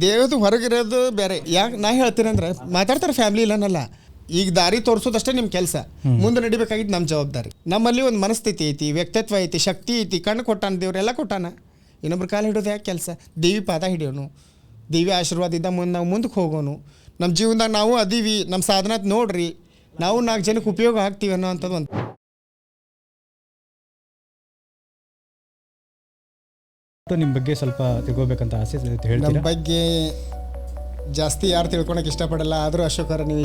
ದೇವದು ಹೊರಗಿರೋದು ಬೇರೆ. ಯಾಕೆ ನಾ ಹೇಳ್ತೀನಿ ಅಂದ್ರೆ ಮಾತಾಡ್ತಾರೆ ಫ್ಯಾಮಿಲಿ ಇಲ್ಲನಲ್ಲ, ಈಗ ದಾರಿ ತೋರಿಸೋದಷ್ಟೇ ನಿಮ್ಮ ಕೆಲಸ, ಮುಂದೆ ನಡಿಬೇಕಾಗಿದ್ದು ನಮ್ಮ ಜವಾಬ್ದಾರಿ. ನಮ್ಮಲ್ಲಿ ಒಂದು ಮನಸ್ಥಿತಿ ಐತಿ, ವ್ಯಕ್ತಿತ್ವ ಐತಿ, ಶಕ್ತಿ ಐತಿ, ಕಣ್ಣು ಕೊಟ್ಟಾನ ದೇವ್ರೆಲ್ಲ ಕೊಟ್ಟಾನ. ಇನ್ನೊಬ್ರು ಕಾಲು ಹಿಡಿಯೋದು ಯಾಕೆ ಕೆಲಸ? ದೇವಿ ಪಾದ ಹಿಡಿಯೋನು, ದೇವಿ ಆಶೀರ್ವಾದದಿಂದ ನಾವು ಮುಂದಕ್ಕೆ ಹೋಗೋನು. ನಮ್ಮ ಜೀವನದಾಗ ನಾವು ಅದೀವಿ, ನಮ್ಮ ಸಾಧನ ನೋಡ್ರಿ, ನಾವು 4 ಜನಕ್ಕೆ ಉಪಯೋಗ ಆಗ್ತೀವಿ ಅನ್ನೋ ಅಂಥದ್ದು ಒಂದು. ನಿಮ್ಮ ಬಗ್ಗೆ ಸ್ವಲ್ಪ ತಿಳ್ಕೊಬೇಕಂತ ಆಸೆ ಹೇಳ್ತೀರಾ? ನಮ್ಮ ಬಗ್ಗೆ ಜಾಸ್ತಿ ಯಾರು ತಿಳ್ಕೊಳಕ್ಕೆ ಇಷ್ಟಪಡಲ್ಲ, ಆದರೂ ಅಶೋಕರ ನೀವು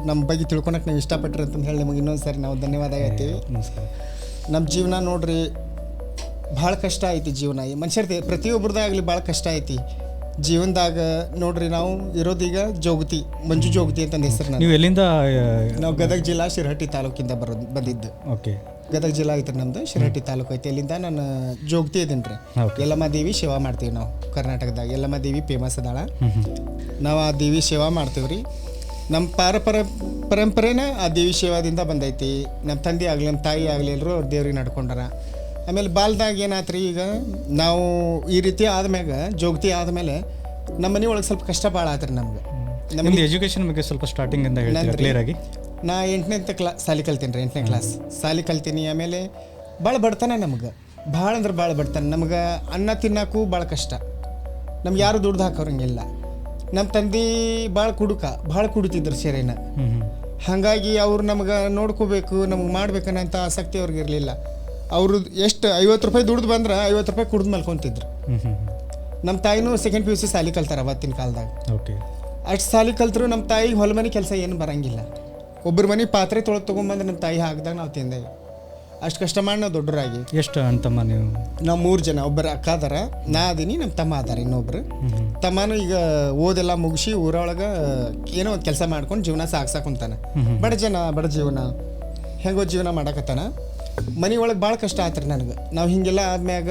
ನಮ್ಮ ಬಗ್ಗೆ ತಿಳ್ಕೊಳಕ್ಕೆ ನೀವು ಇಷ್ಟಪಟ್ರಿ ಅಂತಂದು ಹೇಳಿ ನಿಮಗೆ ಇನ್ನೊಂದು ಸಾರಿ ನಾವು ಧನ್ಯವಾದ ಹೇಳ್ತೀವಿ. ನಮಸ್ಕಾರ. ನಮ್ಮ ಜೀವನ ನೋಡ್ರಿ ಭಾಳ ಕಷ್ಟ ಐತಿ. ಜೀವನ ಮನುಷ್ಯರ್ದು ಪ್ರತಿಯೊಬ್ಬರದಾಗಲಿ ಭಾಳ ಕಷ್ಟ ಐತಿ ಜೀವನದಾಗ. ನೋಡ್ರಿ ನಾವು ಇರೋದೀಗ ಜೋಗತಿ, ಮಂಜು ಜೋಗತಿ ಅಂತಂದು ಹೆಸರು. ನೀವು ಎಲ್ಲಿಂದ? ನಾವು ಗದಗ ಜಿಲ್ಲಾ ಶಿರಹಟ್ಟಿ ತಾಲೂಕಿಂದ ಬಂದಿದ್ದು. ಓಕೆ. ಗದಗ ಜಿಲ್ಲಾ ಐತ್ರಿ ನಮ್ಮದು, ಶಿರಹಟ್ಟಿ ತಾಲೂಕು ಐತಿ. ಅಲ್ಲಿಂದ ನಾನು ಜೋಗತಿ ಇದೀನಿ ರೀ. ಯಲ್ಲಮ್ಮ ದೇವಿ ಸೇವಾ ಮಾಡ್ತೀವಿ ನಾವು ಕರ್ನಾಟಕದಾಗ. ಯಲ್ಲಮ್ಮ ದೇವಿ ಫೇಮಸ್ ಅದಾಳ, ನಾವು ಆ ದೇವಿ ಸೇವಾ ಮಾಡ್ತೀವಿ ರೀ. ನಮ್ಮ ಪರಂಪರೆನ ಆ ದೇವಿ ಸೇವಾದಿಂದ ಬಂದೈತಿ. ನಮ್ಮ ತಂದೆ ಆಗಲಿ ನಮ್ಮ ತಾಯಿ ಆಗಲಿ ಎಲ್ಲರೂ ಅವ್ರು ದೇವ್ರಿಗೆ ನಡ್ಕೊಂಡಾರ. ಆಮೇಲೆ ಬಾಲ್ದಾಗ ಏನಾತ್ರಿ, ಈಗ ನಾವು ಈ ರೀತಿ ಆದ್ಮ್ಯಾಗ ಜೋಗತಿ ಆದಮೇಲೆ ನಮ್ಮ ಮನೆ ಒಳಗೆ ಸ್ವಲ್ಪ ಕಷ್ಟ ಭಾಳ ಆತ್ರಿ ನಮ್ಗೆ. ನಮ್ಮದು ಎಜುಕೇಷನ್ ಬಗ್ಗೆ ಸ್ವಲ್ಪ ಸ್ಟಾರ್ಟಿಂಗಿಂದ ಹೇಳ್ತೀರಾ ಕ್ಲಿಯರ್ ಆಗಿ? ನಾ 8ನೇ ಸಾಲಿ ಕಲ್ತೀನಿ ರೀ, 8ನೇ ಕ್ಲಾಸ್ ಸಾಲಿ ಕಲ್ತೀನಿ. ಆಮೇಲೆ ಭಾಳ ಬಡ್ತಾನೆ ನಮ್ಗೆ, ಭಾಳ ಅಂದ್ರೆ ಭಾಳ ಬಡ್ತಾನೆ. ನಮ್ಗೆ ಅನ್ನ ತಿನ್ನೋಕ್ಕೂ ಭಾಳ ಕಷ್ಟ, ನಮ್ಗೆ ಯಾರು ದುಡ್ದು ಹಾಕೋರಂಗಿಲ್ಲ. ನಮ್ಮ ತಂದೆ ಭಾಳ ಕುಡಿತಿದ್ರು ಸೇರೇನ. ಹಾಗಾಗಿ ಅವ್ರು ನಮ್ಗೆ ನೋಡ್ಕೋಬೇಕು, ನಮ್ಗೆ ಮಾಡ್ಬೇಕನ್ನಂಥ ಆಸಕ್ತಿ ಅವ್ರಿಗೆ ಇರಲಿಲ್ಲ. ಅವರು ಎಷ್ಟು 50 ರೂಪಾಯಿ ದುಡ್ದು ಬಂದ್ರೆ 50 ರೂಪಾಯಿ ಕುಡ್ದು ಮಲ್ಕೊತಿದ್ರು. ನಮ್ಮ ತಾಯಿನೂ 2nd PUC ಸಾಲಿ ಕಲ್ತಾರೆ ಅವತ್ತಿನ ಕಾಲದಾಗ. ಓಕೆ. ಅಷ್ಟು ಸಾಲಿ ಕಲ್ತರು ನಮ್ಮ ತಾಯಿಗೆ ಹೊಲ ಮನೆ ಕೆಲಸ ಏನು ಬರಂಗಿಲ್ಲ. ಒಬ್ಬರ ಮನೆ ಪಾತ್ರೆ ತೊಗೊಂಬಂದ್ರೆ ನಮ್ಮ ತಾಯಿ ಹಾಕಿದಾಗ ನಾವು ತಿಂದೇವೆ. ಅಷ್ಟು ಕಷ್ಟ ಮಾಡಿ ನಾವು ದೊಡ್ಡರಾಗಿ. ಎಷ್ಟು ಅಣ್ತಮ್ಮ ನೀವು? ನಾವು 3 ಜನ. ಒಬ್ಬರು ಅಕ್ಕ ಅದಾರ, ನಾ ಅದೀನಿ, ನಮ್ಮ ತಮ್ಮ ಅದಾರ ಇನ್ನೊಬ್ರು. ತಮ್ಮನೂ ಈಗ ಓದೆಲ್ಲ ಮುಗಿಸಿ ಊರೊಳಗೆ ಏನೋ ಒಂದು ಕೆಲಸ ಮಾಡ್ಕೊಂಡು ಜೀವನ ಸಾಗ್ಸಾಕೊಂತಾನೆ. ಬಡ ಜೀವನ ಹೆಂಗೋ ಜೀವನ ಮಾಡಕತ್ತಾನ. ಮನೆ ಒಳಗೆ ಭಾಳ ಕಷ್ಟ ಆತ್ರಿ ನನಗೆ. ನಾವು ಹಿಂಗೆಲ್ಲ ಆದ್ಮ್ಯಾಗ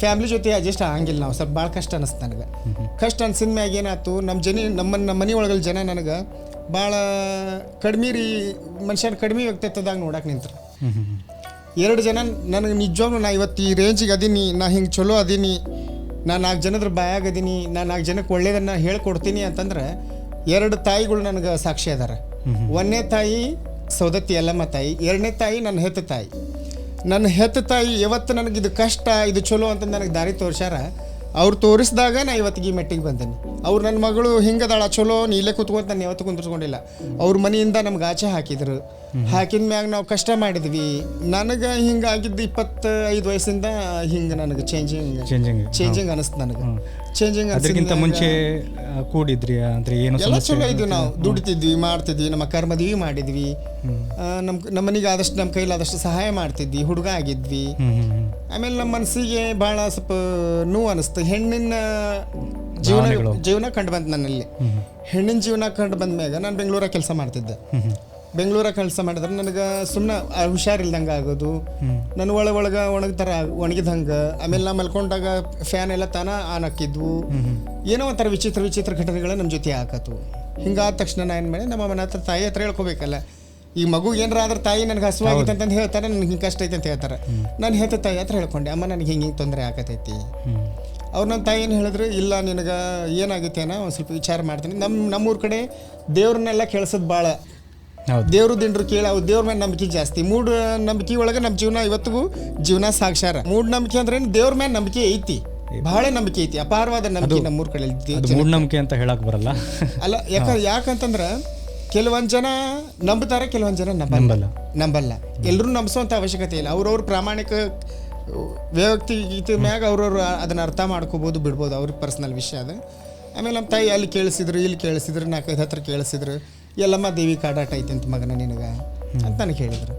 ಫ್ಯಾಮ್ಲಿ ಜೊತೆ ಅಡ್ಜಸ್ಟ್ ಆಗಂಗಿಲ್ಲ. ನಾವು ಸ್ವಲ್ಪ ಭಾಳ ಕಷ್ಟ ಅನಿಸ್ತು ನನಗೆ. ಕಷ್ಟ ಅನ್ಸಿದ ಮ್ಯಾಗ ಏನಾಯ್ತು, ನಮ್ಮ ಮನೆ ಒಳಗಲ್ಲಿ ಜನ ನನಗೆ ಭಾಳ ಕಡಿಮೆ ರೀ, ಮನುಷ್ಯನ ಕಡಿಮೆ ವ್ಯಕ್ತಿತ್ವದಾಗ ನೋಡಕ್ಕೆ ನಿಂತ್ರು. 2 ಜನ ನನಗೆ ನಿಜವಾಗ್ಲೂ ನಾ ಇವತ್ತು ಈ ರೇಂಜಿಗೆ ಅದೀನಿ, ನಾ ಹಿಂಗೆ ಚಲೋ ಅದೀನಿ, ನಾನು 4 ಜನದ್ರ ಬಾಯಾಗ ಅದೀನಿ, ನಾನು 4 ಜನಕ್ಕೆ ಒಳ್ಳೇದನ್ನು ಹೇಳ್ಕೊಡ್ತೀನಿ ಅಂತಂದ್ರೆ 2 ತಾಯಿಗಳು ನನಗೆ ಸಾಕ್ಷಿ ಅದಾರ. 1ನೇ ತಾಯಿ ಸೌದತ್ತಿ ಯಲ್ಲಮ್ಮ ತಾಯಿ, 2ನೇ ತಾಯಿ ನನ್ನ ಹೆತ್ತ ತಾಯಿ. ನನ್ನ ಹೆತ್ತ ತಾಯಿ ಯಾವತ್ತು ನನಗೆ ಇದು ಕಷ್ಟ, ಇದು ಚಲೋ ಅಂತ ನನಗೆ ದಾರಿ ತೋರಿಸ್ಯಾರ. ಅವ್ರು ತೋರಿಸಿದಾಗ ನಾ ಇವತ್ತಿಗೆ ಈ ಮೆಟ್ಟಿಗೆ ಬಂದೇನಿ. ಅವ್ರು ನನ್ನ ಮಗಳು ಹಿಂಗದಾಳ ಚಲೋ, ನೀ ಇಲ್ಲೇ ಕೂತ್ಕೊಂತ ನಾನು ಯಾವತ್ತೂ ಕುಂದಿರ್ಸ್ಕೊಂಡಿಲ್ಲ. ಅವ್ರ ಮನೆಯಿಂದ ನಮ್ಗೆ ಆಚೆ ಹಾಕಿದ್ರು. ಹಾಕಿದ ಮ್ಯಾಗ ನಾವು ಕಷ್ಟ ಮಾಡಿದ್ವಿ. ನನಗೆ ಹಿಂಗಾಗಿದ್ದು 25 ವಯಸ್ಸಿಂದ ಹಿಂಗೆ ನನಗೆ ಚೇಂಜಿಂಗ್ ಅನಿಸ್ತು. ನನಗೆ ಚೇಂಜಿಂಗ್ ಅದಕ್ಕಿಂತ ಮುಂಚೆ ಕೂಡಿದ್ರಿ ಅಂದರೆ ಏನು ಎಲ್ಲ ಚಲೋ ಇದ್ವಿ, ನಾವು ದುಡಿತಿದ್ವಿ, ಮಾಡ್ತಿದ್ವಿ, ನಮ್ಮ ಅಕ್ಕಾರ ಮದ್ವೆ ಮಾಡಿದ್ವಿ, ನಮ್ಮ ಮನೆಗೆ ಆದಷ್ಟು ನಮ್ಮ ಕೈಲಾದಷ್ಟು ಸಹಾಯ ಮಾಡ್ತಿದ್ವಿ, ಹುಡುಗ ಆಗಿದ್ವಿ. ಆಮೇಲೆ ನಮ್ಮ ಮನಸ್ಸಿಗೆ ಭಾಳ ಸ್ವಲ್ಪ ನೋವು ಅನಿಸ್ತು. ಹೆಣ್ಣಿನ ಜೀವನ ಕಂಡು ಬಂತು ನನ್ನಲ್ಲಿ. ಹೆಣ್ಣಿನ ಜೀವನ ಕಂಡು ಬಂದ ಮ್ಯಾಗ ನಾನು ಬೆಂಗಳೂರಾಗ ಕೆಲಸ ಮಾಡ್ತಿದ್ದೆ. ಬೆಂಗಳೂರಾಗ ಕೆಲಸ ಮಾಡಿದ್ರೆ ನನಗೆ ಸುಮ್ಮನೆ ಹುಷಾರಿಲ್ದಂಗೆ ಆಗೋದು, ನನ್ನ ಒಳಗೆ ಒಣಗಿದಂಗೆ. ಆಮೇಲೆ ನಾ ಮಲ್ಕೊಂಡಾಗ ಫ್ಯಾನ್ ಎಲ್ಲ ತಾನ ಆನ್ ಹಾಕಿದ್ವು. ಏನೋ ಒಂಥರ ವಿಚಿತ್ರ ಘಟನೆಗಳು ನಮ್ಮ ಜೊತೆ ಹಾಕತ್ತು. ಹಿಂಗಾದ ತಕ್ಷಣ ನಾ ಏನು ಮಾಡಿ ನಮ್ಮ ಮನೆ ಹತ್ರ ತಾಯಿ ಹತ್ರ ಹೇಳ್ಕೊಬೇಕಲ್ಲ. ಈ ಮಗು ಏನಾರ ಆದ್ರೆ ತಾಯಿ ನನಗೆ ಹಸುವಾಗಿತ್ತು ಅಂತಂದು ಹೇಳ್ತಾರೆ, ನನಗೆ ಹಿಂಗೆ ಕಷ್ಟ ಐತೆ ಅಂತ ಹೇಳ್ತಾರೆ. ನಾನು ಹೆತ್ತ ತಾಯಿ ಹತ್ರ ಹೇಳ್ಕೊಂಡೆ, ಅಮ್ಮ ನನಗೆ ಹಿಂಗೆ ತೊಂದರೆ ಆಕತೈತಿ. ಅವ್ರು ನನ್ನ ತಾಯಿ ಏನು ಹೇಳಿದ್ರು, ಇಲ್ಲ ನಿನಗೆ ಏನಾಗುತ್ತೆ ಅನ್ನೋ ಒಂದು ಸ್ವಲ್ಪ ವಿಚಾರ ಮಾಡ್ತೀನಿ. ನಮ್ಮೂರ ಕಡೆ ದೇವ್ರನ್ನೆಲ್ಲ ಕೇಳಿಸೋದು ಭಾಳ. ದೇವ್ರ ದಿಂಡ್ರು ಕೇಳಿ ಅವ್ರು ದೇವ್ರ ಮೇಲೆ ನಂಬಿಕೆ ಜಾಸ್ತಿ. ನಂಬಿಕೆ ಒಳಗೆ ನಮ್ಮ ಜೀವನ ಇವತ್ತಿಗೂ ಜೀವನ ಸಾಕ್ಷಾರ. ಮೂಢನಂಬಿಕೆ ಅಂದ್ರೆ ದೇವ್ರ ಮೇಲೆ ನಂಬಿಕೆ ಐತಿ, ಬಹಳ ನಂಬಿಕೆ ಐತಿ, ಅಪಾರವಾದ ನಂಬಿಕೆ ನಮ್ಮೂರ ಕಡೆ. ಮೂಢನಂಬಿಕೆ ಅಂತ ಹೇಳಕ್ ಬರಲ್ಲ ಅಲ್ಲ, ಯಾಕಂತಂದ್ರೆ ಕೆಲವೊಂದು ಜನ ನಂಬ್ತಾರೆ, ಕೆಲವೊಂದು ಜನ ನಂಬಲ್ಲ. ಎಲ್ಲರೂ ನಂಬಿಸೋಂಥ ಅವಶ್ಯಕತೆ ಇಲ್ಲ. ಅವ್ರವ್ರ ಪ್ರಾಮಾಣಿಕ ವ್ಯಕ್ತಿಗೀತೆ ಮ್ಯಾಗ ಅವ್ರವ್ರು ಅದನ್ನು ಅರ್ಥ ಮಾಡ್ಕೋಬೋದು, ಬಿಡ್ಬೋದು, ಅವ್ರಿಗೆ ಪರ್ಸ್ನಲ್ ವಿಷಯ ಅದು. ಆಮೇಲೆ ನಮ್ಮ ತಾಯಿ ಅಲ್ಲಿ ಕೇಳಿಸಿದ್ರು, ಇಲ್ಲಿ ಕೇಳಿಸಿದ್ರು, 4-5 ಹತ್ರ ಕೇಳಿಸಿದ್ರು. ಯಲ್ಲಮ್ಮ ದೇವಿ ಕಾಡಾಟ ಐತೆ ಅಂತ ಮಗನ ನಿನಗೆ ಅಂತ ನನಗೆ ಹೇಳಿದ್ರು.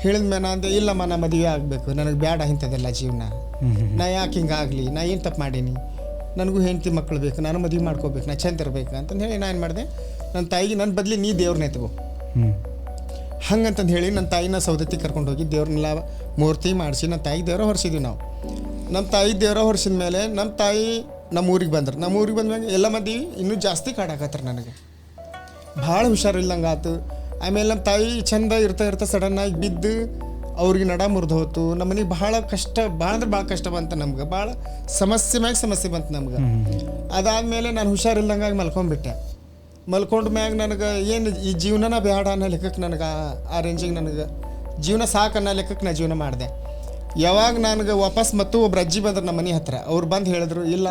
ಹೇಳಿದ ಮೇಲೆ ಅಂದೆ, ಇಲ್ಲಮ್ಮ ನಾ ಮದುವೆ ಆಗಬೇಕು, ನನಗೆ ಬೇಡ ಇಂಥದ್ದೆಲ್ಲ ಜೀವನ, ನಾ ಯಾಕೆ ಹಿಂಗಾಗಲಿ, ನಾ ಏನು ತಪ್ಪು ಮಾಡೀನಿ, ನನಗೂ ಹೆಂಡತಿ ಮಕ್ಕಳು ಬೇಕು, ನಾನು ಮದುವೆ ಮಾಡ್ಕೋಬೇಕು, ನಾ ಚಂದ ಇರಬೇಕು ಅಂತಂದು ಹೇಳಿ ನಾನು ಏನು ಮಾಡಿದೆ, ನನ್ನ ತಾಯಿಗೆ ನನ್ನ ಬದಲಿ ನೀ ದೇವ್ರನ್ನ ಎತ್ಕೋ ಹಂಗಂತಂದು ಹೇಳಿ ನನ್ನ ತಾಯಿನ ಸೌದತ್ತಿ ಕರ್ಕೊಂಡೋಗಿ ದೇವ್ರನ್ನೆಲ್ಲ ಮೂರ್ತಿ ಮಾಡಿಸಿ ನನ್ನ ತಾಯಿಗೆ ದೇವ್ರ ಹೊರಿಸಿದ್ವಿ ನಾವು. ನಮ್ಮ ತಾಯಿ ದೇವ್ರ ಹೊರಿಸಿದ ಮೇಲೆ ನಮ್ಮ ತಾಯಿ ನಮ್ಮ ಊರಿಗೆ ಬಂದ್ರು. ನಮ್ಮ ಊರಿಗೆ ಬಂದ್ಮ್ಯಾಗ ಎಲ್ಲ ಮಂದಿ ಇನ್ನೂ ಜಾಸ್ತಿ ಕಾಡಾಕತ್ತಾರೆ. ನನಗೆ ಭಾಳ ಹುಷಾರಿಲ್ದಂಗೆ ಆಯ್ತು. ಆಮೇಲೆ ನಮ್ಮ ತಾಯಿ ಚಂದ ಇರ್ತಾ ಸಡನ್ನಾಗಿ ಬಿದ್ದು ಅವ್ರಿಗೆ ನಡ ಮುರಿದು ಹೋತು. ನಮ್ಮ ಮನೆಗೆ ಭಾಳ ಕಷ್ಟ, ಭಾಳ ಅಂದ್ರೆ ಭಾಳ ಕಷ್ಟ ಬಂತು ನಮ್ಗೆ. ಭಾಳ ಸಮಸ್ಯೆ ಮ್ಯಾಗ ಸಮಸ್ಯೆ ಬಂತು ನಮ್ಗೆ. ಅದಾದಮೇಲೆ ನಾನು ಹುಷಾರಿಲ್ದಂಗಾಗಿ ಮಲ್ಕೊಂಡ್ಬಿಟ್ಟೆ. ಮಲ್ಕೊಂಡ ಮ್ಯಾಗ ನನಗೆ ಏನು ಈ ಜೀವನನ ಬೇಡ ಅನ್ನೋ ಲೆಕ್ಕಕ್ಕೆ ನನಗೆ ಆ ರೇಂಜಿಗೆ ನನಗೆ ಜೀವನ ಸಾಕು ಅನ್ನೋ ಲೆಕ್ಕಕ್ಕೆ ನಾನು ಜೀವನ ಮಾಡಿದೆ. ಯಾವಾಗ ನನಗೆ ವಾಪಸ್ ಮತ್ತು ಒಬ್ರು ಅಜ್ಜಿ ಬಂದ್ರೆ ನಮ್ಮ ಮನೆ ಹತ್ರ, ಅವ್ರು ಬಂದು ಹೇಳಿದ್ರು, ಇಲ್ಲ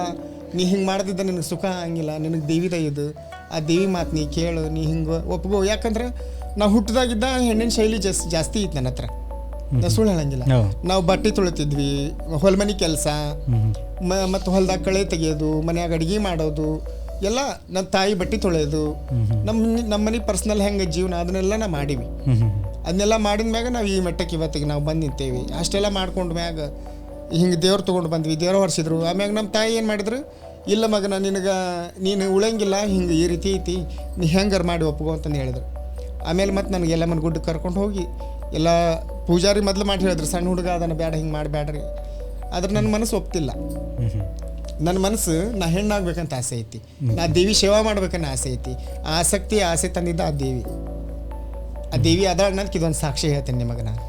ನೀ ಹಿಂಗೆ ಮಾಡ್ದಿದ್ದ ನಿನಗೆ ಸುಖ ಹಂಗಿಲ್ಲ, ನಿನಗೆ ದೇವಿದ ಇದು, ಆ ದೇವಿ ಮಾತು ನೀ ಕೇಳು, ನೀ ಹಿಂಗೆ ಒಪ್ಗೋ. ಯಾಕಂದ್ರೆ ನಾವು ಹುಟ್ಟಿದಾಗಿದ್ದ ಹೆಣ್ಣಿನ ಶೈಲಿ ಜಾಸ್ತಿ ಇತ್ತು ನನ್ನ ಹತ್ರ, ನಾ ಸುಳ್ಳು ಹೇಳಂಗಿಲ್ಲ. ನಾವು ಬಟ್ಟೆ ತೊಳಿತಿದ್ವಿ, ಹೊಲ್ಮನೆ ಕೆಲಸ, ಮತ್ತು ಹೊಲ್ದಾಗ ಕಳೆ ತೆಗಿಯೋದು, ಮನ್ಯಾಗ ಅಡುಗೆ ಮಾಡೋದು ಎಲ್ಲ, ನನ್ನ ತಾಯಿ ಬಟ್ಟೆ ತೊಳೆಯೋದು, ನಮ್ಮ ಮನೆ ಪರ್ಸ್ನಲ್ ಹೆಂಗೆ ಜೀವನ ಅದನ್ನೆಲ್ಲ ನಾವು ಮಾಡೀವಿ. ಅದನ್ನೆಲ್ಲ ಮಾಡಿದ ಮ್ಯಾಗ ನಾವು ಈ ಮಟ್ಟಕ್ಕೆ ಇವತ್ತಿಗೆ ನಾವು ಬಂದು ನಿಂತೇವಿ. ಅಷ್ಟೆಲ್ಲ ಮಾಡ್ಕೊಂಡು ಮ್ಯಾಗ ಹಿಂಗೆ ದೇವ್ರು ತೊಗೊಂಡು ಬಂದ್ವಿ, ದೇವ್ರು ಹೊರಿಸಿದ್ರು. ಆಮ್ಯಾಗ ನಮ್ಮ ತಾಯಿ ಏನು ಮಾಡಿದ್ರು, ಇಲ್ಲ ಮಗನ ನೀನು ಉಳಂಗಿಲ್ಲ, ಹಿಂಗೆ ಈ ರೀತಿ ಐತಿ, ನೀ ಹೆಂಗಾರು ಮಾಡಿ ಒಪ್ಕೋ ಅಂತಂದು ಹೇಳಿದ್ರು. ಆಮೇಲೆ ಮತ್ತು ನನಗೆ ಎಲ್ಲಮ್ಮನ ಗುಡ್ಡಕ್ಕೆ ಕರ್ಕೊಂಡು ಹೋಗಿ ಎಲ್ಲ ಪೂಜಾರಿ ಮೊದಲು ಮಾಡಿ ಹೇಳಿದ್ರು, ಸಣ್ಣ ಹುಡುಗ ಅದನ್ನು ಬೇಡ, ಹಿಂಗೆ ಮಾಡಬೇಡ್ರಿ. ಆದ್ರೆ ನನ್ನ ಮನಸ್ಸು ಒಪ್ತಿಲ್ಲ. ನನ್ನ ಮನಸ್ಸು ನಾ ಹೆಣ್ಣಾಗ್ಬೇಕಂತ ಆಸೆ ಐತಿ, ನಾ ದೇವಿ ಸೇವಾ ಮಾಡ್ಬೇಕನ್ನೋ ಆಸೆ ಐತಿ. ಆ ಆಸಕ್ತಿ ಆಸೆ ತಂದಿದ್ದ ಆ ದೇವಿ ಅದ ಅನ್ನೋದಕ್ಕೆ ಇದೊಂದು ಸಾಕ್ಷಿ ಹೇಳ್ತೇನೆ ನಿಮಗೆ. ನಾನು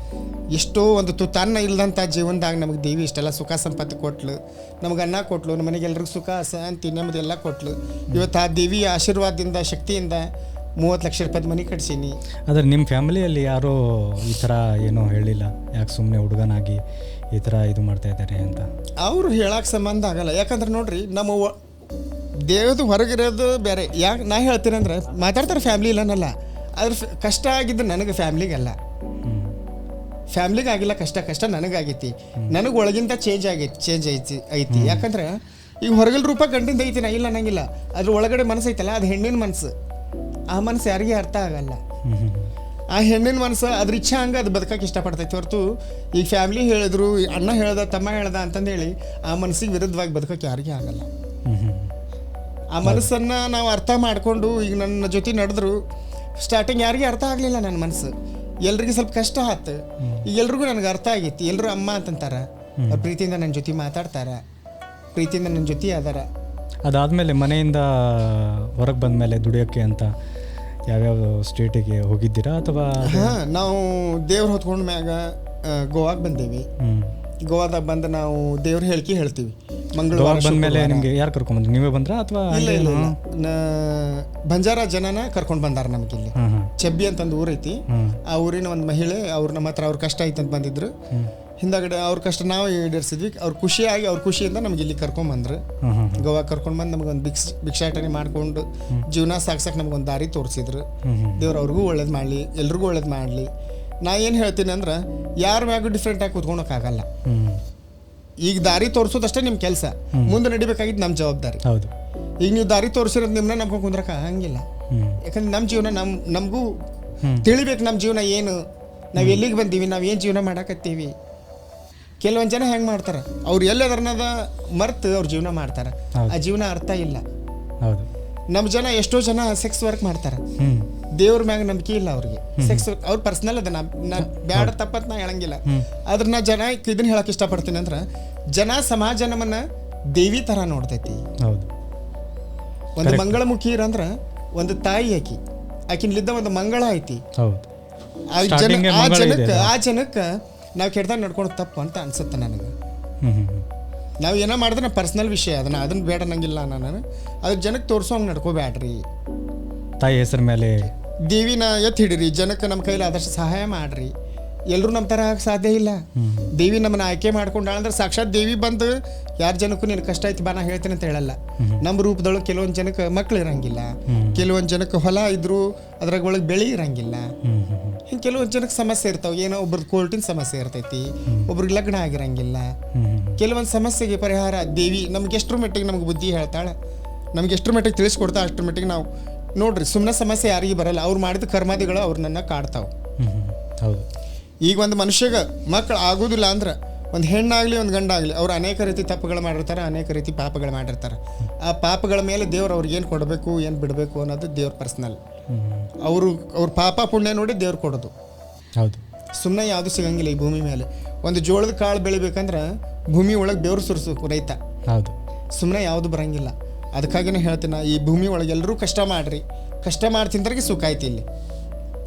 ಎಷ್ಟೋ ಒಂದು ತುತ್ತಾನ್ನ ಇಲ್ಲದಂಥ ಜೀವನದಾಗ ನಮಗೆ ದೇವಿ ಇಷ್ಟೆಲ್ಲ ಸುಖ ಸಂಪತ್ತು ಕೊಟ್ಲು, ನಮಗೆ ಅನ್ನ ಕೊಟ್ಲು, ನಮ್ಮ ಮನೆಗೆ ಎಲ್ರಿಗೂ ಸುಖ ಶಾಂತಿ ನೆಮ್ಮದಿ ಎಲ್ಲ ಕೊಟ್ಲು. ಇವತ್ತು ಆ ದೇವಿ ಆಶೀರ್ವಾದದಿಂದ ಶಕ್ತಿಯಿಂದ 30 ಲಕ್ಷ ರೂಪಾಯಿ ಮನೆ ಕಟ್ಸೀನಿ. ಆದರೆ ನಿಮ್ಮ ಫ್ಯಾಮಿಲಿಯಲ್ಲಿ ಯಾರೂ ಈ ಥರ ಏನೂ ಹೇಳಿಲ್ಲ, ಯಾಕೆ ಸುಮ್ಮನೆ ಹುಡುಗನಾಗಿ ಈ ಥರ ಇದು ಮಾಡ್ತಾ ಇದ್ದಾರೆ ಅಂತ? ಅವರು ಹೇಳಕ್ಕೆ ಸಂಬಂಧ ಆಗಲ್ಲ. ಯಾಕಂದ್ರೆ ನೋಡ್ರಿ, ನಮ್ಮ ದೇವ್ದು ಹೊರಗಿರೋದು ಬೇರೆ. ಯಾಕೆ ನಾ ಹೇಳ್ತೀನಿ ಅಂದ್ರೆ, ಮಾತಾಡ್ತಾರೆ ಫ್ಯಾಮ್ಲಿ ಇಲ್ಲನಲ್ಲ, ಅದ್ರ ಕಷ್ಟ ಆಗಿದ್ದು ನನಗೆ, ಫ್ಯಾಮ್ಲಿಗಲ್ಲ. ಫ್ಯಾಮ್ಲಿಗೆ ಆಗಿಲ್ಲ ಕಷ್ಟ ನನಗಾಗೈತಿ. ನನಗೆ ಒಳಗಿಂದ ಚೇಂಜ್ ಐತಿ. ಯಾಕಂದ್ರೆ ಈಗ ಹೊರಗಲ್ ರೂಪ ಗಂಡಿಂದ ಐತಿ, ನಾ ಇಲ್ಲ ಅನ್ನಂಗಿಲ್ಲ. ಅದ್ರ ಒಳಗಡೆ ಮನಸ್ಸು ಐತಲ್ಲ, ಅದು ಹೆಣ್ಣಿನ ಮನಸ್ಸು. ಆ ಮನಸ್ಸು ಯಾರಿಗೆ ಅರ್ಥ ಆಗಲ್ಲ. ಆ ಹೆಣ್ಣಿನ ಮನಸ್ಸು ಅದ್ರ ಇಚ್ಛೆ ಹಂಗೆ ಅದು ಬದುಕಕ್ಕೆ ಇಷ್ಟಪಡ್ತೈತಿ ಹೊರತು, ಈಗ ಫ್ಯಾಮ್ಲಿ ಹೇಳಿದ್ರು, ಅಣ್ಣ ಹೇಳ್ದ, ತಮ್ಮ ಹೇಳ್ದ ಅಂತಂದೇಳಿ ಆ ಮನಸ್ಸಿಗೆ ವಿರುದ್ಧವಾಗಿ ಬದುಕಕ್ಕೆ ಯಾರಿಗೂ ಆಗಲ್ಲ. ಆ ಮನಸ್ಸನ್ನು ನಾವು ಅರ್ಥ ಮಾಡಿಕೊಂಡು ಈಗ ನನ್ನ ಜೊತೆ ನಡೆದ್ರು, ಸ್ಟಾರ್ಟಿಂಗ್ ಯಾರಿಗೂ ಅರ್ಥ ಆಗಲಿಲ್ಲ ನನ್ನ ಮನಸ್ಸು. ಎಲ್ರಿಗೂ ಸ್ವಲ್ಪ ಕಷ್ಟ ಆಯ್ತು. ಈಗ ಎಲ್ರಿಗೂ ನನಗೆ ಅರ್ಥ ಆಗೈತಿ. ಎಲ್ಲರೂ ಅಮ್ಮ ಅಂತಂತಾರೆ, ಅವ್ರ ಪ್ರೀತಿಯಿಂದ ನನ್ನ ಜೊತೆ ಮಾತಾಡ್ತಾರೆ, ಪ್ರೀತಿಯಿಂದ ನನ್ನ ಜೊತೆ ಅದಾರ. ಅದಾದಮೇಲೆ ಮನೆಯಿಂದ ಹೊರಗೆ ಬಂದ ಮೇಲೆ ದುಡಿಯೋಕ್ಕೆ ಅಂತ ಯಾವ್ಯಾವ ಸ್ಟೇಟಿಗೆ ಹೋಗಿದ್ದೀರಾ ಅಥವಾ? ಹಾಂ, ನಾವು ದೇವ್ರು ಹೊತ್ಕೊಂಡ ಮ್ಯಾಗ ಗೋವಾಗೆ ಬಂದೇವಿ. ಗೋವಾದಾಗ ಬಂದು ನಾವು ದೇವ್ರ ಹೇಳಿಕೆ ಹೇಳ್ತೀವಿ. ಮಂಗಳವಾರ ಬಂದಮೇಲೆ ನಿಮಗೆ ಯಾರು ಕರ್ಕೊಂಡ್ಬಂದ್ರು? ನೀವೇ ಬಂದ್ರಾ ಅಥವಾ? ಇಲ್ಲ, ಬಂಜಾರ ಜನನ ಕರ್ಕೊಂಡು ಬಂದಾರ ನಮಗೆ. ಇಲ್ಲಿ ಚೆಬ್ಬಿ ಅಂತಂದು ಊರು ಐತಿ. ಆ ಊರಿನ ಒಂದು ಮಹಿಳೆ ಅವ್ರು ನಮ್ಮ ಹತ್ರ ಅವ್ರ ಕಷ್ಟ ಐತೆ ಅಂತ ಬಂದಿದ್ರು. ಹಿಂದಾಗಡೆ ಅವ್ರ ಕಷ್ಟ ನಾವು ಈಡೇರಿಸಿದ್ವಿ. ಅವ್ರು ಖುಷಿಯಾಗಿ ಅವ್ರ ಖುಷಿಯಿಂದ ನಮ್ಗೆ ಇಲ್ಲಿ ಕರ್ಕೊಂಡ್ಬಂದ್ರು. ಗೋವಾ ಕರ್ಕೊಂಡು ಬಂದು ನಮಗೊಂದು ಭಿಕ್ಷಾಟನೆ ಮಾಡಿಕೊಂಡು ಜೀವನ ಸಾಗ್ಸಕ್ಕೆ ನಮಗೊಂದು ದಾರಿ ತೋರಿಸಿದ್ರು. ದೇವ್ರು ಅವ್ರಿಗೂ ಒಳ್ಳೇದು ಮಾಡಲಿ, ಎಲ್ರಿಗೂ ಒಳ್ಳೇದು ಮಾಡಲಿ. ನಾ ಏನು ಹೇಳ್ತೀನಿ ಅಂದ್ರೆ, ಯಾರ ಮ್ಯಾಗೂ ಡಿಫ್ರೆಂಟಾಗಿ ಕೂತ್ಕೊಳಕ್ಕಾಗಲ್ಲ. ಈಗ ದಾರಿ ತೋರಿಸೋದಷ್ಟೇ ನಿಮ್ಮ ಕೆಲಸ, ಮುಂದೆ ನಡಿಬೇಕಾಗಿದ್ದು ನಮ್ಮ ಜವಾಬ್ದಾರಿ. ಹೌದು. ಈಗ ನೀವು ದಾರಿ ತೋರಿಸಿರೋದು ನಿಮ್ಮನ್ನ ನಂಬ್ಕೊಂಡು ಕುಂದ್ರಕ್ಕೆ ಆಗಂಗಿಲ್ಲ. ಯಾಕಂದ್ರೆ ನಮ್ಮ ಜೀವನ ನಮಗೂ ತಿಳಿಬೇಕು. ನಮ್ಮ ಜೀವನ ಏನು, ನಾವು ಎಲ್ಲಿಗೆ ಬಂದೀವಿ, ನಾವು ಏನು ಜೀವನ ಮಾಡಕತ್ತೀವಿ. ಕೆಲವೊಂದು ಜನ ಹೆಂಗೆ ಮಾಡ್ತಾರೆ, ಅವ್ರು ಎಲ್ಲದನ್ನದ ಮರ್ತು ಅವ್ರ ಜೀವನ ಮಾಡ್ತಾರೆ. ಆ ಜೀವನ ಅರ್ಥ ಇಲ್ಲ. ಹೌದು. ನಮ್ಮ ಜನ ಎಷ್ಟೋ ಜನ ಸೆಕ್ಸ್ ವರ್ಕ್ ಮಾಡ್ತಾರೆ. ದೇವ್ರ ಮ್ಯಾಗ ನಂಬಿಕೆ ಇಲ್ಲ ಅವ್ರಿಗೆ. ಸೆಕ್ಸ್ ವರ್ಕ್ ಅವ್ರ ಪರ್ಸ್ನಲ್ ಅದ, ನಾ ಬ್ಯಾಡ ತಪ್ಪತ್ ನಾ ಹೇಳಂಗಿಲ್ಲ. ಆದ್ರೆ ನಾ ಜನ ಇದನ್ನ ಹೇಳಕ್ ಇಷ್ಟಪಡ್ತೀನಿ ಅಂದ್ರೆ, ಜನ ಸಮಾಜ ನಮ್ಮನ್ನ ದೇವಿ ಥರ ನೋಡ್ತೈತಿ. ಹೌದು. ಒಂದು ಮಂಗಳಮುಖಿ ಇರಂದ್ರೆ ಒಂದು ತಾಯಿ ಆಕಿನ್ಲಿದ್ದ ಒಂದು ಮಂಗಳ ಐತಿ. ಆ ಜನಕ್ಕೆ ನಾವು ಕೆಡ್ದಾಗ ನಡ್ಕೊಂಡು ತಪ್ಪು ಅಂತ ಅನ್ಸುತ್ತೆ ನನಗೆ. ನಾವು ಏನೋ ಮಾಡಿದ್ರೆ ನಾವು ಪರ್ಸ್ನಲ್ ವಿಷಯ, ಅದನ್ನ ಬೇಡ ನಂಗಿಲ್ಲ. ನಾನು ಅದ್ರ ಜನಕ್ಕೆ ತೋರಿಸೋಂಗೆ ನಡ್ಕೋಬೇಡ್ರಿ. ತಾಯಿ ಹೆಸರು ಮೇಲೆ ದೇವಿನ ಎತ್ತಿ ಹಿಡಿರಿ, ಜನಕ್ಕೆ ನಮ್ಮ ಕೈಲಿ ಆದಷ್ಟು ಸಹಾಯ ಮಾಡ್ರಿ. ಎಲ್ಲರೂ ನಮ್ಮ ಥರ ಆಗಕ್ಕೆ ಸಾಧ್ಯ ಇಲ್ಲ. ದೇವಿ ನಮ್ಮನ್ನ ಆಯ್ಕೆ ಮಾಡ್ಕೊಂಡ ಅಂದ್ರೆ ಸಾಕ್ಷಾತ್ ದೇವಿ ಬಂದು ಯಾರ ಜನಕ್ಕೂ ನಿನ್ನ ಕಷ್ಟ ಐತಿ ಬಾ ನಾ ಹೇಳ್ತೀನಿ ಅಂತ ಹೇಳಲ್ಲ. ನಮ್ಮ ರೂಪದೊಳಗೆ ಕೆಲವೊಂದು ಜನಕ್ಕೆ ಮಕ್ಳು ಇರಂಗಿಲ್ಲ, ಕೆಲವೊಂದು ಜನಕ್ಕೆ ಹೊಲ ಇದ್ರು ಅದ್ರಾಗ ಒಳಗೆ ಬೆಳೆ ಇರಂಗಿಲ್ಲ. ಹಿಂಗೆ ಕೆಲವೊಂದು ಜನಕ್ಕೆ ಸಮಸ್ಯೆ ಇರ್ತಾವೆ. ಏನೋ ಒಬ್ರದ್ದು ಕೋರ್ಟಿನ ಸಮಸ್ಯೆ ಇರ್ತೈತಿ, ಒಬ್ರಿಗೆ ಲಗ್ನ ಆಗಿರಂಗಿಲ್ಲ. ಕೆಲವೊಂದು ಸಮಸ್ಯೆಗೆ ಪರಿಹಾರ ದೇವಿ ನಮ್ಗೆ ಎಷ್ಟರ ಮಟ್ಟಿಗೆ ನಮ್ಗೆ ಬುದ್ಧಿ ಹೇಳ್ತಾಳೆ, ನಮ್ಗೆ ಎಷ್ಟರ ಮಟ್ಟಿಗೆ ತಿಳಿಸ್ಕೊಡ್ತಾ ಅಷ್ಟರ ಮಟ್ಟಿಗೆ ನಾವು ನೋಡ್ರಿ. ಸುಮ್ಮನೆ ಸಮಸ್ಯೆ ಯಾರಿಗೂ ಬರಲ್ಲ. ಅವ್ರು ಮಾಡಿದ ಕರ್ಮಾದಿಗಳು ಅವ್ರನ್ನ ಕಾಡ್ತಾವೆ. ಹೌದು. ಈಗ ಒಂದು ಮನುಷ್ಯಗೆ ಮಕ್ಕಳು ಆಗೋದಿಲ್ಲ ಅಂದ್ರೆ, ಒಂದು ಹೆಣ್ಣಾಗಲಿ ಒಂದು ಗಂಡಾಗಲಿ, ಅವ್ರು ಅನೇಕ ರೀತಿ ತಪ್ಪುಗಳು ಮಾಡಿರ್ತಾರೆ, ಅನೇಕ ರೀತಿ ಪಾಪಗಳು ಮಾಡಿರ್ತಾರೆ. ಆ ಪಾಪಗಳ ಮೇಲೆ ದೇವ್ರು ಅವ್ರಿಗೆ ಏನು ಕೊಡಬೇಕು ಏನು ಬಿಡಬೇಕು ಅನ್ನೋದು ದೇವ್ರ ಪರ್ಸ್ನಲ್. ಅವ್ರ ಪಾಪ ಪುಣ್ಯ ನೋಡಿ ದೇವ್ರು ಕೊಡೋದು. ಹೌದು. ಸುಮ್ಮನೆ ಯಾವುದು ಸಿಗಂಗಿಲ್ಲ ಈ ಭೂಮಿ ಮೇಲೆ. ಒಂದು ಜೋಳದ ಕಾಳು ಬೆಳಿಬೇಕಂದ್ರೆ ಭೂಮಿ ಒಳಗೆ ಬೆವರು ಸುರಿಸ್ಬೇಕು ರೈತ. ಹೌದು. ಸುಮ್ಮನೆ ಯಾವುದು ಬರಂಗಿಲ್ಲ. ಅದಕ್ಕಾಗಿನೇ ಹೇಳ್ತೀನಿ, ಈ ಭೂಮಿ ಒಳಗೆ ಎಲ್ಲರೂ ಕಷ್ಟ ಮಾಡಿರಿ, ಕಷ್ಟ ಮಾಡಿ ತಿಂದ್ರಿಗೆ ಸುಖ ಐತಿ. ಇಲ್ಲಿ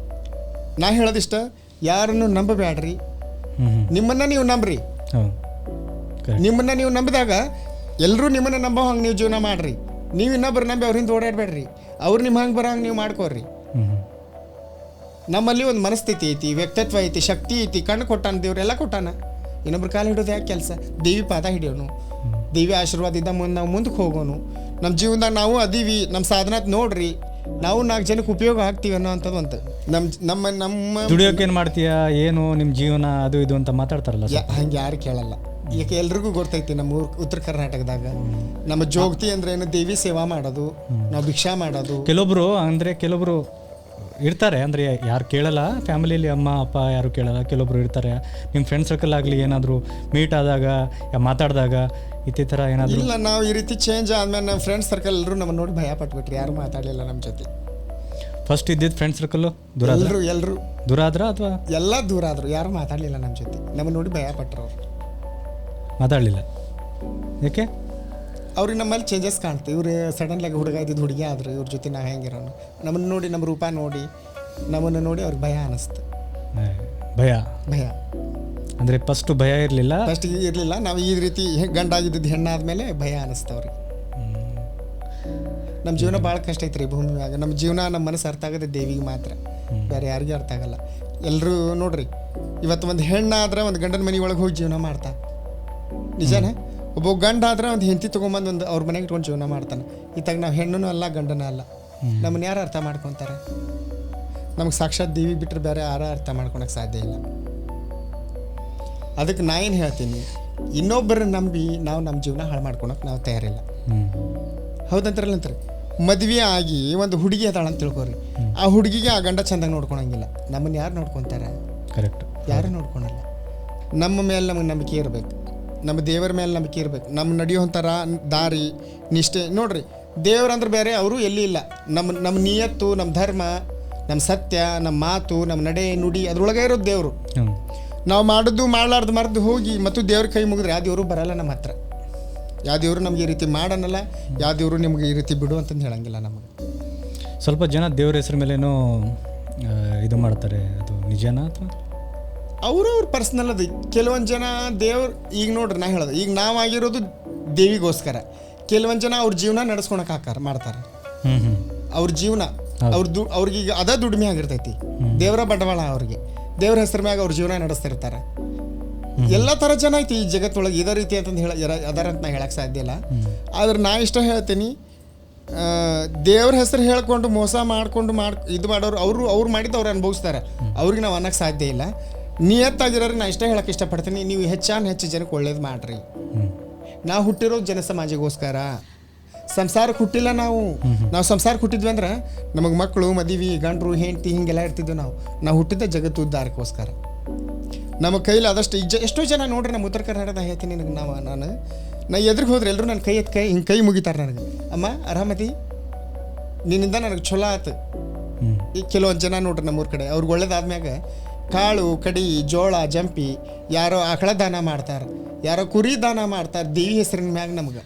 ನಾ ಹೇಳೋದಿಷ್ಟ, ಯಾರನ್ನು ನಂಬಬೇಡ್ರಿ, ನಿಮ್ಮನ್ನು ನೀವು ನಂಬ್ರಿ. ಹೌದು ಕರೆಕ್ಟ್. ನಿಮ್ಮನ್ನು ನೀವು ನಂಬಿದಾಗ ಎಲ್ಲರೂ ನಿಮ್ಮನ್ನು ನಂಬೋ ಹಂಗೆ ನೀವು ಜೀವನ ಮಾಡಿರಿ. ನೀವು ಇನ್ನೊಬ್ರು ನಂಬಿ ಅವ್ರಿಂದ ಓಡಾಡಬೇಡ್ರಿ. ಅವ್ರು ನಿಮ್ಮ ಹಂಗೆ ಬರೋ ಹಂಗೆ ನೀವು ಮಾಡ್ಕೋರಿ. ನಮ್ಮಲ್ಲಿ ಒಂದು ಮನಸ್ಥಿತಿ ಐತಿ, ವ್ಯಕ್ತಿತ್ವ ಐತಿ, ಶಕ್ತಿ ಐತಿ, ಕಣ್ಣು ಕೊಟ್ಟಾನ ದೇವ್ರೆಲ್ಲ ಕೊಟ್ಟಾನ. ಇನ್ನೊಬ್ರು ಕಾಲು ಹಿಡಿಯೋದು ಯಾಕೆ ಕೆಲಸ? ದೇವಿ ಪಾದ ಹಿಡಿಯೋನು, ದೇವಿ ಆಶೀರ್ವಾದದಿಂದ ನಾವು ಮುಂದಕ್ಕೆ ಹೋಗೋನು. ನಮ್ಮ ಜೀವನದಾಗ ನಾವು ಅದೀವಿ, ನಮ್ಮ ಸಾಧನ ನೋಡ್ರಿ, ನಾವು 4 ಜನಕ್ಕೆ ಉಪಯೋಗ ಆಗ್ತೀವಿ ಅನ್ನೋ ಅಂಥದ್ದು ಅಂತ ನಮ್ಮ ದುಡಿಯೋಕೆ ಏನು ಮಾಡ್ತೀಯಾ, ಏನು ನಿಮ್ಮ ಜೀವನ ಅದು ಇದು ಅಂತ ಮಾತಾಡ್ತಾರಲ್ಲ ಹಂಗೆ ಯಾರು ಕೇಳಲ್ಲ. ಈಗ ಎಲ್ರಿಗೂ ಗೊತ್ತೈತಿ ನಮ್ಮ ಉತ್ತರ ಕರ್ನಾಟಕದಾಗ ನಮ್ಮ ಜೋಗತಿ ಅಂದ್ರೆ ಏನು, ದೇವಿ ಸೇವಾ ಮಾಡೋದು, ನಾವು ಭಿಕ್ಷಾ ಮಾಡೋದು. ಕೆಲವೊಬ್ರು ಇರ್ತಾರೆ ಅಂದರೆ ಯಾರು ಕೇಳಲ್ಲ, ಫ್ಯಾಮಿಲಿಯಲ್ಲಿ ಅಮ್ಮ ಅಪ್ಪ ಯಾರು ಕೇಳಲ್ಲ. ಕೆಲವೊಬ್ರು ಇರ್ತಾರೆ, ನಿಮ್ಮ ಫ್ರೆಂಡ್ ಸರ್ಕಲ್ ಆಗಲಿ ಏನಾದರೂ ಮೀಟ್ ಆದಾಗ ಮಾತಾಡಿದಾಗ ಇದೇ ಥರ ಏನಾದರೂ. ಇಲ್ಲ, ನಾವು ಈ ರೀತಿ ಚೇಂಜ್ ಆದ್ಮೇಲೆ ನಮ್ಮ ಫ್ರೆಂಡ್ಸ್ ಸರ್ಕಲ್ ಎಲ್ಲರೂ ನಮ್ಮನ್ನು ನೋಡಿ ಭಯ ಪಟ್ಬಿಟ್ರಿ, ಯಾರು ಮಾತಾಡಲಿಲ್ಲ ನಮ್ಮ ಜೊತೆ. ಫಸ್ಟ್ ಇದ್ದಿದ್ದು ಫ್ರೆಂಡ್ ಸರ್ಕಲ್ಲು ಎಲ್ಲರೂ ದೂರ ಆದ್ರ ಅಥವಾ ಎಲ್ಲ ದೂರ ಆದರು, ಯಾರು ಮಾತಾಡಲಿಲ್ಲ ನಮ್ಮ ಜೊತೆ. ನಮ್ಮನ್ನು ನೋಡಿ ಭಯ ಪಟ್ರು, ಅವ್ರು ಮಾತಾಡಲಿಲ್ಲ. ಯಾಕೆ? ಅವ್ರಿಗೆ ನಮ್ಮಲ್ಲಿ ಚೇಂಜಸ್ ಕಾಣ್ತೀವಿ. ಇವ್ರು ಸಡನ್ಲಾಗಿ ಹುಡುಗ ಇದ್ದಿದ್ದು ಹುಡುಗಿ ಆದರು, ಇವ್ರ ಜೊತೆ ನಾವು ಹೆಂಗಿರೋನು, ನಮ್ಮನ್ನು ನೋಡಿ, ನಮ್ಮ ರೂಪ ನೋಡಿ, ನಮ್ಮನ್ನು ನೋಡಿ ಅವ್ರಿಗೆ ಭಯ ಅನ್ನಿಸ್ತು. ಭಯ ಅಂದರೆ ಫಸ್ಟು ಭಯ ಇರಲಿಲ್ಲ, ಫಸ್ಟಿಗೆ ಇರಲಿಲ್ಲ. ನಾವು ಈ ರೀತಿ ಗಂಡಾಗಿದ್ದು ಹೆಣ್ಣಾದ್ಮೇಲೆ ಭಯ ಅನ್ನಿಸ್ತು ಅವ್ರಿಗೆ. ನಮ್ಮ ಜೀವನ ಭಾಳ ಕಷ್ಟ ಐತ್ರಿ ಭೂಮಿ ಮ್ಯಾಗ. ನಮ್ಮ ಜೀವನ, ನಮ್ಮ ಮನಸ್ಸು ಅರ್ಥ ಆಗೋದು ದೇವಿಗೆ ಮಾತ್ರ, ಬೇರೆ ಯಾರಿಗೂ ಅರ್ಥ ಆಗಲ್ಲ. ಎಲ್ಲರೂ ನೋಡ್ರಿ, ಇವತ್ತು ಒಂದು ಹೆಣ್ಣಾದ್ರೆ ಒಂದು ಗಂಡನ ಮನೆ ಒಳಗೆ ಹೋಗಿ ಜೀವನ ಮಾಡ್ತಾ, ನಿಜಾನ? ಒಬ್ಬ ಗಂಡ ಆದ್ರೆ ಒಂದು ಹೆಂಡತಿ ತೊಗೊಂಬಂದು ಒಂದು ಅವ್ರ ಮನೆಗೆ ಇಟ್ಕೊಂಡು ಜೀವನ ಮಾಡ್ತಾನೆ. ಇತ್ತಾಗ ನಾವು ಹೆಣ್ಣೂ ಅಲ್ಲ ಗಂಡನೂ ಅಲ್ಲ. ನಮ್ಮನ್ನ ಯಾರು ಅರ್ಥ ಮಾಡ್ಕೊತಾರೆ? ನಮಗೆ ಸಾಕ್ಷಾತ್ ದೇವಿ ಬಿಟ್ಟರೆ ಬೇರೆ ಯಾರು ಅರ್ಥ ಮಾಡ್ಕೊಳಕ್ಕೆ ಸಾಧ್ಯ ಇಲ್ಲ. ಅದಕ್ಕೆ ನಾ ಏನು ಹೇಳ್ತೀನಿ, ಇನ್ನೊಬ್ಬರ ನಂಬಿ ನಾವು ನಮ್ಮ ಜೀವನ ಹಾಳು ಮಾಡ್ಕೊಳಕ್ಕೆ ನಾವು ತಯಾರಿಲ್ಲ. ಹೌದಂತಾರಲ್ಲ ಅಂತಾರೆ. ಮದುವೆ ಆಗಿ ಒಂದು ಹುಡುಗಿ ಅದಾಳ ಅಂತ ತಿಳ್ಕೊರಿ, ಆ ಹುಡುಗಿಗೆ ಆ ಗಂಡ ಚೆಂದಾಗಿ ನೋಡ್ಕೊಳಂಗಿಲ್ಲ. ನಮ್ಮನ್ನು ಯಾರು ನೋಡ್ಕೊತಾರೆ? ಕರೆಕ್ಟ್, ಯಾರು ನೋಡ್ಕೊಳಲ್ಲ. ನಮ್ಮ ಮೇಲೆ ನಮಗೆ ನಂಬಿಕೆ ಇರಬೇಕು, ನಮ್ಮ ದೇವರ ಮೇಲೆ ನಂಬಿಕೆ ಇರಬೇಕು, ನಮ್ಮ ನಡೆಯುವಂಥರ ದಾರಿ ನಿಷ್ಠೆ. ನೋಡ್ರಿ, ದೇವ್ರಂದ್ರೆ ಬೇರೆ ಅವರು ಎಲ್ಲಿ ಇಲ್ಲ. ನಮ್ಮ ನಿಯತ್ತು, ನಮ್ಮ ಧರ್ಮ, ನಮ್ಮ ಸತ್ಯ, ನಮ್ಮ ಮಾತು, ನಮ್ಮ ನಡೆ ನುಡಿ ಅದ್ರೊಳಗೆ ಇರೋದು ದೇವರು. ನಾವು ಮಾಡೋದು ಮಾಡಲಾರ್ದು ಮರೆದು ಹೋಗಿ ಮತ್ತು ದೇವ್ರ ಕೈ ಮುಗಿದ್ರೆ ಯಾವ ದೇವರು ಬರಲ್ಲ ನಮ್ಮ ಹತ್ರ. ಯಾವ ದೇವರು ನಮಗೆ ಈ ರೀತಿ ಮಾಡನ್ನಲ್ಲ, ಯಾವ ದೇವರು ನಿಮ್ಗೆ ಈ ರೀತಿ ಬಿಡು ಅಂತಂದು ಹೇಳಂಗಿಲ್ಲ ನಮಗೆ. ಸ್ವಲ್ಪ ಜನ ದೇವ್ರ ಹೆಸರು ಮೇಲೇನೋ ಇದು ಮಾಡ್ತಾರೆ, ಅದು ನಿಜನಾ ಅಥವಾ ಅವ್ರ ಪರ್ಸ್ನಲ್ ಅದು? ಕೆಲವೊಂದು ಜನ ದೇವ್ರು, ಈಗ ನೋಡ್ರಿ ನಾ ಹೇಳೋದು, ಈಗ ನಾವಾಗಿರೋದು ದೇವಿಗೋಸ್ಕರ. ಕೆಲವೊಂದು ಜನ ಅವ್ರ ಜೀವನ ನಡೆಸ್ಕೊಳಕ್ಕೆ ಮಾಡ್ತಾರೆ. ಅವ್ರ ಜೀವನ ಅವ್ರಿಗೀಗ ಅದ ದುಡಿಮೆ ಆಗಿರ್ತೈತಿ, ದೇವರ ಬಂಡವಾಳ ಅವ್ರಿಗೆ, ದೇವ್ರ ಹೆಸರು ಮ್ಯಾಗ ಅವ್ರ ಜೀವನ ನಡೆಸ್ತಿರ್ತಾರೆ. ಎಲ್ಲ ಥರ ಜನ ಐತಿ ಈ ಜಗತ್ತೊಳಗೆ, ಇದೇ ರೀತಿ ಅಂತಂದು ಅದಾರ ಅಂತ ನಾ ಹೇಳಕ್ಕೆ ಸಾಧ್ಯ ಇಲ್ಲ. ಆದ್ರೆ ನಾ ಇಷ್ಟ ಹೇಳ್ತೀನಿ, ದೇವ್ರ ಹೆಸರು ಹೇಳ್ಕೊಂಡು ಮೋಸ ಮಾಡ್ಕೊಂಡು ಇದು ಮಾಡೋರು ಅವ್ರು ಮಾಡಿದ್ದು ಅವ್ರು ಅನುಭವಿಸ್ತಾರೆ. ಅವ್ರಿಗೆ ನಾವು ಅನ್ನಕ್ಕೆ ಸಾಧ್ಯ ಇಲ್ಲ. ನಿಯತ್ತಾಗಿರೋರು ನಾ ಇಷ್ಟ ಹೇಳಕ್ಕೆ ಇಷ್ಟಪಡ್ತೀನಿ, ನೀವು ಹೆಚ್ಚು ಜನಕ್ಕೆ ಒಳ್ಳೇದು ಮಾಡಿರಿ. ನಾವು ಹುಟ್ಟಿರೋದು ಜನ ಸಮಾಜಗೋಸ್ಕರ, ಸಂಸಾರಕ್ಕೆ ಹುಟ್ಟಿಲ್ಲ. ನಾವು ಸಂಸಾರಕ್ಕೆ ಹುಟ್ಟಿದ್ವಿ ಅಂದ್ರೆ ನಮಗೆ ಮಕ್ಕಳು, ಮದುವೆ, ಗಂಡರು, ಹೆಂಡತಿ ಹಿಂಗೆಲ್ಲ ಇರ್ತಿದ್ವಿ. ನಾವು ಹುಟ್ಟಿದ್ದ ಜಗತ್ತು ಉದ್ಧಾರಕ್ಕೋಸ್ಕರ. ನಮ್ಮ ಕೈಲಿ ಆದಷ್ಟು ಎಷ್ಟೋ ಜನ ನೋಡ್ರಿ, ನಮ್ಮ ಉತ್ತರ ಕರ್ನಾಟಕದಾಗ ಹೇಳ್ತೀನಿ ನನಗೆ, ನಾ ಎದುರಿಗೆ ಹೋದ್ರೆ ಎಲ್ಲರೂ ನನ್ನ ಕೈ ಹಿಂಗೆ ಕೈ ಮುಗಿತಾರೆ ನನಗೆ. ಅಮ್ಮ ಆರಾಮದಿ, ನಿನ್ನಿಂದ ನನಗೆ ಚಲೋ ಆಯ್ತು. ಈಗ ಕೆಲವೊಂದು ಜನ ನೋಡ್ರಿ ನಮ್ಮೂರ ಕಡೆ, ಅವ್ರಿಗೆ ಒಳ್ಳೇದಾದ್ಮ್ಯಾಗ ಕಾಳು ಕಡಿ ಜೋಳ ಜಂಪಿ ಯಾರೋ ಆಕಳ ದಾನ ಮಾಡ್ತಾರೆ, ಯಾರೋ ಕುರಿ ದಾನ ಮಾಡ್ತಾರೆ ದೇವಿ ಹೆಸರಿನ ಮ್ಯಾಗ ನಮ್ಗೆ,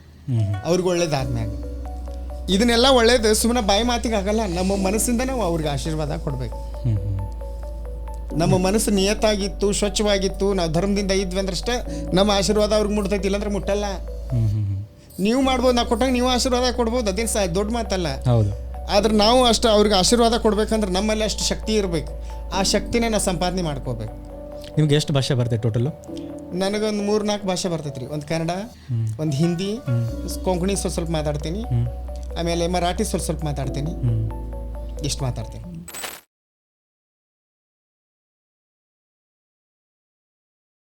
ಅವ್ರಿಗೆ ಒಳ್ಳೇದಾದ್ಮ್ಯಾಗ. ಇದನ್ನೆಲ್ಲ ಒಳ್ಳೇದು ಸುಮ್ಮನೆ ಬಾಯಿ ಮಾತಿಗೆ ಆಗಲ್ಲ. ನಮ್ಮ ಮನಸ್ಸಿಂದ ನಾವು ಅವ್ರಿಗೆ ಆಶೀರ್ವಾದ ಕೊಡಬೇಕು. ನಮ್ಮ ಮನಸ್ಸು ನಿಯತ್ತಾಗಿತ್ತು, ಸ್ವಚ್ಛವಾಗಿತ್ತು, ನಾವು ಧರ್ಮದಿಂದ ಇದ್ವಿ ಅಂದ್ರಷ್ಟೇ ನಮ್ಮ ಆಶೀರ್ವಾದ ಅವ್ರಿಗೆ ಮುಟ್ತೈತಿ, ಇಲ್ಲಾಂದ್ರೆ ಮುಟ್ಟಲ್ಲ. ನೀವು ಮಾಡ್ಬೋದು, ನಾವು ಕೊಟ್ಟಂಗೆ ನೀವು ಆಶೀರ್ವಾದ ಕೊಡ್ಬೋದು, ಅದೇನು ದೊಡ್ಡ ಮಾತಲ್ಲ. ಆದ್ರೆ ನಾವು ಅಷ್ಟು ಅವ್ರಿಗೆ ಆಶೀರ್ವಾದ ಕೊಡ್ಬೇಕಂದ್ರೆ ನಮ್ಮಲ್ಲಿ ಅಷ್ಟು ಶಕ್ತಿ ಇರಬೇಕು. ಆ ಶಕ್ತಿನೇ ನಾವು ಸಂಪಾದನೆ ಮಾಡ್ಕೋಬೇಕು. ನಿಮ್ಗೆ ಎಷ್ಟು ಭಾಷೆ ಬರ್ತೈತೆ ಟೋಟಲು? ನನಗೊಂದು 3-4 ಭಾಷೆ ಬರ್ತೈತೆ ರೀ. ಒಂದು ಕನ್ನಡ, ಒಂದು ಹಿಂದಿ, ಕೊಂಕಣಿ ಸ್ವಲ್ಪ ಮಾತಾಡ್ತೀನಿ, ಆಮೇಲೆ ಮರಾಠಿ ಸ್ವಲ್ಪ ಮಾತಾಡ್ತೀನಿ, ಇಷ್ಟು ಮಾತಾಡ್ತೀನಿ.